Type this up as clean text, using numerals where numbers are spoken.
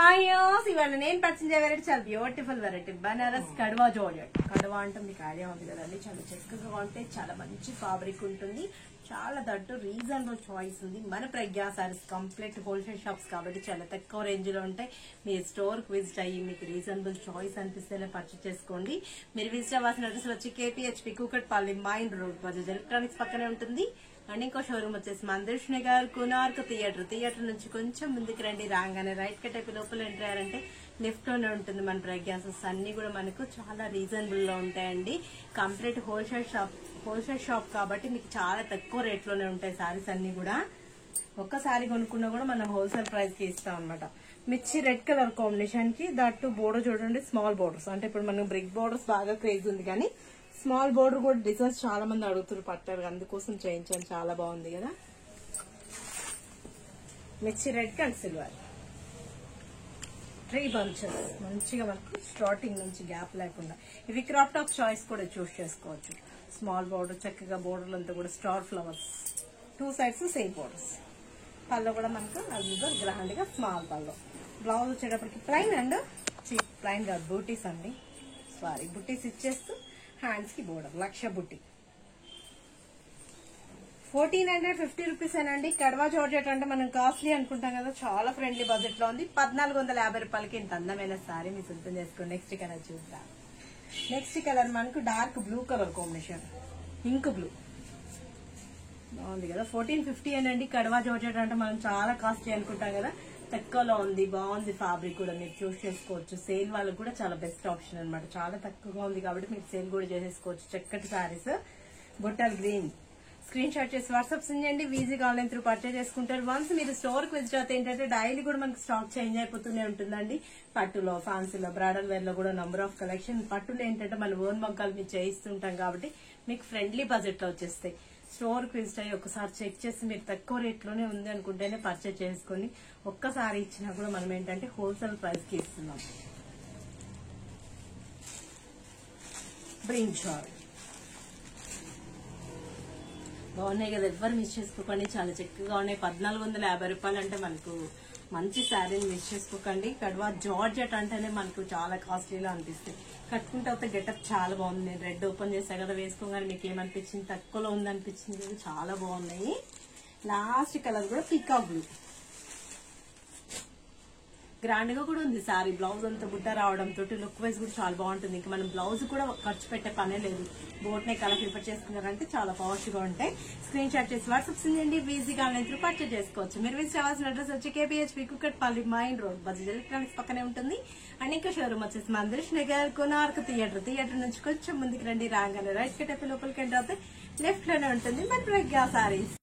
Hi ఇవాళ నేను పరిచయం వెరైటీ చాలా బ్యూటిఫుల్ వెరైటీ బనారస్ కడవా జార్జెట్. కడవా అంటే మీకు ఐడియా ఉంది కదండి, చాలా చక్కగా ఉంటే చాలా మంచి ఫ్యాబ్రిక్ ఉంటుంది, చాలా దట్టు రీజనబుల్ చాయిస్ ఉంది. మన ప్రజ్ఞా సారీస్ కంప్లీట్ హోల్సేల్ షాప్స్ కాబట్టి చాలా తక్కువ రేంజ్ లో ఉంటాయి. మీరు స్టోర్ కి విజిట్ అయ్యి మీకు రీజనబుల్ చాయిస్ అనిపిస్తేనే పర్చేస్ చేసుకోండి. మీరు విజిట్ అవ్వాల్సిన అడ్రస్ వచ్చి KPHP Kukatpally mine road Bajaj electronics పక్కనే ఉంటుంది. అండ్ ఇంకో షోరూమ్ వచ్చేసి మందిర్ష్ నగర్ కోనార్క్ థియేటర్ నుంచి కొంచెం ముందుకు రండి. రాగానే రైట్ కట్ అయిపోయి లోపల ఎంటర్ అయ్యారంటే లెఫ్ట్ లోనే ఉంటుంది మన ప్రజ్ఞాసస్. అన్ని కూడా మనకు చాలా రీజనబుల్ లో ఉంటాయండి. కంప్లీట్ హోల్సేల్ షాప్ కాబట్టి మీకు చాలా తక్కువ రేట్ లోనే ఉంటాయి సారీస్ అన్ని కూడా. ఒక్కసారి కొనుక్కున్నా కూడా మనం హోల్సేల్ ప్రైస్ కి ఇస్తాం అనమాట. మిర్చి రెడ్ కలర్ కాంబినేషన్ కి దట్టు బోర్డర్ చూడండి, స్మాల్ బోర్డర్స్. అంటే ఇప్పుడు మనం బ్రిక్ బోర్డర్స్ బాగా క్రేజ్ ఉంది కానీ స్మాల్ బోర్డర్ కూడా డిజైన్స్ చాలా మంది అడుగుతారు పట్టారు, అందుకోసం చేయించాను. చాలా బాగుంది కదా. మిర్చి రెడ్ అండ్ సిల్వర్ 3 బంచెస్ మంచిగా మనకు స్టార్టింగ్ నుంచి గ్యాప్ లేకుండా. ఇవి క్రాప్ టాప్ చాయిస్ కూడా చూస్ చేసుకోవచ్చు. స్మాల్ బోర్డర్ చక్కగా బోర్డర్ అంతా కూడా star flowers, 2 sides same borders. పళ్ళు కూడా మనకు నలుగురు గ్రాండ్ గా స్మాల్ పళ్ళు. బ్లౌజ్ వచ్చేటప్పటికి ప్లైన్ అండ్ ప్లైన్ కాదు బూటీస్ అండి, సారీ బుటీస్ ఇచ్చేస్తూ హ్యాండ్స్ కి బోర్డర్ లక్ష బుట్టి. 1450 రూపీస్ అండి. కడవా జార్జెట్ అంటే మనం కాస్ట్లీ అనుకుంటాం కదా, చాలా ఫ్రెండ్లీ బడ్జెట్ లో ఉంది. 1450 రూపాయలకి ఇంత అందమైన సారీ మీ సొంతం చేసుకోండి. నెక్స్ట్ కలర్ చూద్దాం. నెక్స్ట్ కలర్ మనకు dark blue colour combination, ink blue బాగుంది కదా. 1450 అండి. కడవా జార్జెట్ అంటే మనం చాలా కాస్ట్లీ అనుకుంటాం కదా, తక్కువలో ఉంది, బాగుంది ఫ్యాబ్రిక్ కూడా మీరు చూస్ చేసుకోవచ్చు. సేల్ వాళ్ళకి కూడా చాలా బెస్ట్ ఆప్షన్ అనమాట. చాలా తక్కువగా ఉంది కాబట్టి మీరు సేల్ కూడా చేసేసుకోవచ్చు. చక్కటి సారీస్ బొట్టల్ గ్రీన్. స్క్రీన్ షాట్ చేసి వాట్సాప్ చేయండి. ఈజీగా ఆన్లైన్ త్రూ పర్చేజ్ చేసుకుంటారు. వన్స్ మీరు స్టోర్ కి విజిట్ అవుతే ఏంటంటే డైలీ కూడా మనకి స్టాక్ చేంజ్ అయిపోతూనే ఉంటుందండి. పట్టులో, ఫ్యాన్సీలో, బ్రాడల్ వేర్ లో కూడా నంబర్ ఆఫ్ కలెక్షన్. పట్టులో ఏంటంటే మన ఓన్ మగ్గాలు మీరు చేయిస్తుంటాం కాబట్టి మీకు ఫ్రెండ్లీ బడ్జెట్ లో వచ్చేస్తాయి. స్టోర్ కి విజిట్ అయ్యి ఒకసారి చెక్ చేసి మీరు తక్కువ రేట్ లోనే ఉంది అనుకుంటేనే పర్చేజ్ చేసుకుని ఒక్కసారి ఇచ్చినా కూడా మనం ఏంటంటే హోల్సేల్ ప్రైస్ కి ఇస్తున్నాం. బ్రింజాల్ బాగున్నాయి కదా, ఎవ్వరు మిస్ చేసుకోకండి. చాలా చక్కగా ఉన్నాయి. 1450 రూపాయలు అంటే మనకు మంచి శారీని మిస్ చేసుకోకండి. కడవా జార్జెట్ అంటేనే మనకు చాలా కాస్ట్లీలో అనిపిస్తుంది. కట్టుకుంటే అయితే గెటప్ చాలా బాగుంది. నేను రెడ్ ఓపెన్ చేసా కదా, వేసుకోగానే మీకు ఏమనిపించింది? తక్కువలో ఉంది అనిపించింది కదా, చాలా బాగున్నాయి. లాస్ట్ కలర్ కూడా పీకాక్ బ్లూ, గ్రాండ్ గా కూడా ఉంది సారీ. బ్లౌజ్ అంతా బుట్ట రావడం తోటి లుక్ వైజ్ కూడా చాలా బాగుంటుంది. ఇంకా మనం బ్లౌజ్ కూడా ఖర్చు పెట్టే పనే లేదు. బోట్ నెక్ అలా ప్రిఫర్ చేసుకున్నారంటే చాలా పవర్ఫుల్ గా ఉంటాయి. స్క్రీన్ షాట్ చేసి వాట్సాప్ చేయండి. ఈజీగా ఆన్లైన్ త్రూ పర్చేజ్ చేసుకోవచ్చు. మీరు విజిట్ అవ్వాల్సిన అడ్రస్ వచ్చి KPHP Kukatpally mine road Bajaj electronics పక్కనే ఉంటుంది. అండ్ ఇంకా షోరూమ్ వచ్చేసి మందిర్ష్ నగర్ కోనార్క్ థియేటర్ నుంచి కొంచెం ముందుకు రండి. రాగానే రైట్ కట్ అయిపోయి లోపలికి ఎంటర్ అవుతే లెఫ్ట్ లోనే ఉంటుంది మన ప్రజ్ఞా సారీస్.